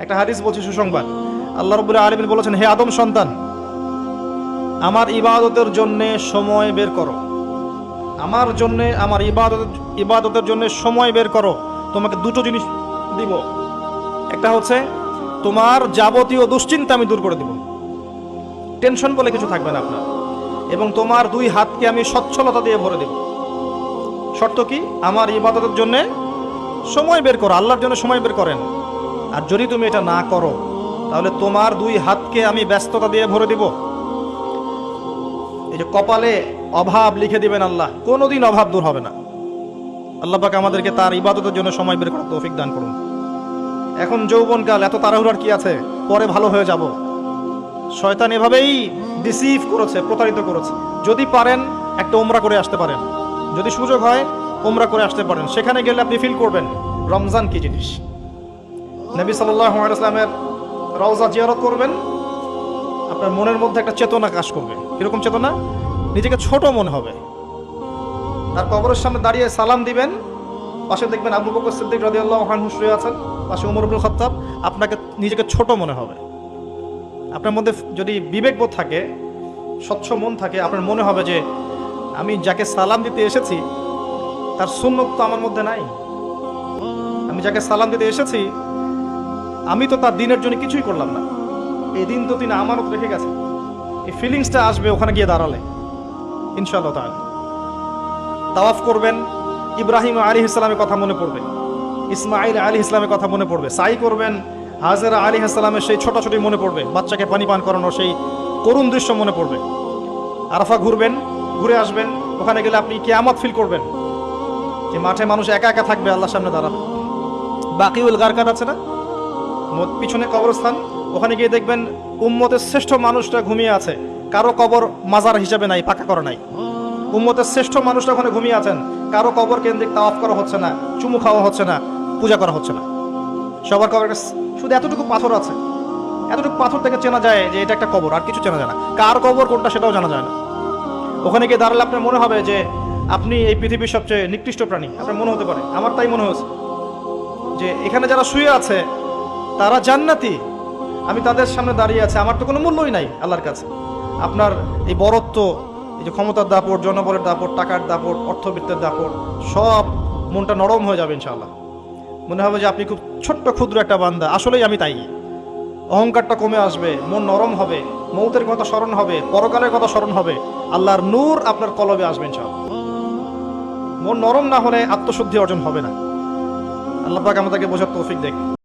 একটা হাদিস বলছি, সুসংবাদ। আল্লাহ রাব্বুল আলামিন বলেছেন, হে আদম সন্তান, আমার ইবাদতের জন্য সময় বের করো, আমার জন্য, আমার ইবাদতের জন্য সময় বের করো। তোমাকে দুটো জিনিস দিব। একটা হচ্ছে তোমার যাবতীয় দুশ্চিন্তা আমি দূর করে দিব, টেনশন বলে কিছু থাকবে না আপনার, এবং তোমার দুই হাতকে আমি সচ্ছলতা দিয়ে ভরে দেব। শর্ত কি? আমার ইবাদতের জন্য সময় বের করো, আল্লাহর জন্য সময় বের করেন। আর যদি তুমি এটা না করো, তাহলে তোমার দুই হাতকে আমি ব্যস্ততা দিয়ে ভরে দিব। এই যে কপালে অভাব লিখে দিবেন আল্লাহ, কোনোদিন অভাব দূর হবে না। আল্লাহ পাক আমাদেরকে তার ইবাদতের জন্য সময় বের করার তৌফিক দান করুন। এখন যৌবনকাল, এত তাড়াহুড়ার কি আছে? পরে ভালো হয়ে যাব। শয়তান এভাবেই ডিসিভ করেছে, প্রতারিত করেছে। যদি পারেন একটা উমরা করে আসতে পারেন, যদি সুযোগ হয় উমরা করে আসতে পারেন। সেখানে গেলে আপনি ফিল করবেন রমজান কি জিনিস। নবী সাল্লাল্লাহু আলাইহি ওয়াসাল্লামের রওজা জিয়ারত করবেন, আপনার মনের মধ্যে একটা চেতনা কাজ করবে। কিরকম চেতনা? নিজেকে ছোট মনে হবে। তার কবরের সামনে দাঁড়িয়ে সালাম দিবেন, পাশে দেখবেন আবু বকর সিদ্দিক রাদিয়াল্লাহু আনহু শুয়ে আছেন, পাশে ওমর ইবনুল খাত্তাব। আপনাকে নিজেকে ছোট মনে হবে। আপনার মধ্যে যদি বিবেকবোধ থাকে, স্বচ্ছ মন থাকে, আপনার মনে হবে যে আমি যাকে সালাম দিতে এসেছি তার সুন্নত তো আমার মধ্যে নাই। আমি যাকে সালাম দিতে এসেছি, আমি তো তার দিনের জন্য কিছুই করলাম না। এই দিন তো তিনি আমানত রেখে গেছে। এই ফিলিংসটা আসবে ওখানে গিয়ে দাঁড়ালে ইনশাআল্লাহ তাআলা। তাওয়াফ করবেন, ইব্রাহিম আলাইহিস সালামের কথা মনে পড়বে, ইসমাঈল আলাইহিস সালামের কথা মনে পড়বে। সাই করবেন, হাজেরা আলাইহিস সালামের সেই ছোটাছুটি মনে পড়বে, বাচ্চাকে পানি পান করানোর সেই করুণ দৃশ্য মনে পড়বে। আরাফা ঘুরবেন, ঘুরে আসবেন, ওখানে গেলে আপনি কিয়ামত ফিল করবেন, যে মাঠে মানুষ একা একা থাকবে, আল্লাহর সামনে দাঁড়াবে। বাকিউল গারকাত আছে না, পিছনে কবরস্থান, ওখানে গিয়ে দেখবেন উম্মতের শ্রেষ্ঠ মানুষটা ঘুমিয়ে আছে। কারো কবর মাজার হিসাবে নাই, পাকা করা নাই। উম্মতের শ্রেষ্ঠ মানুষটা ওখানে ঘুমিয়ে আছেন, কারো কবর কেন্দ্রিক তাওয়াফ করা হচ্ছে না, চুমু খাওয়া হচ্ছে না, পূজা করা হচ্ছে না। সবার কবর শুধু এতটুকু পাথর আছে, এতটুকু পাথর থেকে চেনা যায় যে এটা একটা কবর, আর কিছু চেনা যায় না। কার কবর কোনটা সেটাও জানা যায় না। ওখানে গিয়ে দাঁড়ালে আপনার মনে হবে যে আপনি এই পৃথিবীর সবচেয়ে নিকৃষ্ট প্রাণী। আপনার মনে হতে পারে, আমার তাই মনে হয়েছে, যে এখানে যারা শুয়ে আছে তারা জান্নাতি, আমি তাদের সামনে দাঁড়িয়ে আছে, আমার তো কোনো মূল্যই নাই আল্লাহর কাছে। আপনার এই বরত্ব, এই যে ক্ষমতার দাপট, জনবলের দাপট, টাকার দাপট, অর্থবিত্তের দাপট, সব মনটা নরম হয়ে যাবে ইনশাআল্লাহ। মনে হবে যে আপনি খুব ছোট্ট ক্ষুদ্র একটা বান্দা। আসলেই আমি তাই। অহংকারটা কমে আসবে, মন নরম হবে, মৌতের কথা স্মরণ হবে, পরকালের কথা স্মরণ হবে, আল্লাহর নূর আপনার কলবে আসবে ইনশাআল্লাহ। মন নরম না হলে আত্মশুদ্ধি অর্জন হবে না। আল্লাহ পাক আমাদেরকে বোঝার তৌফিক দেখ।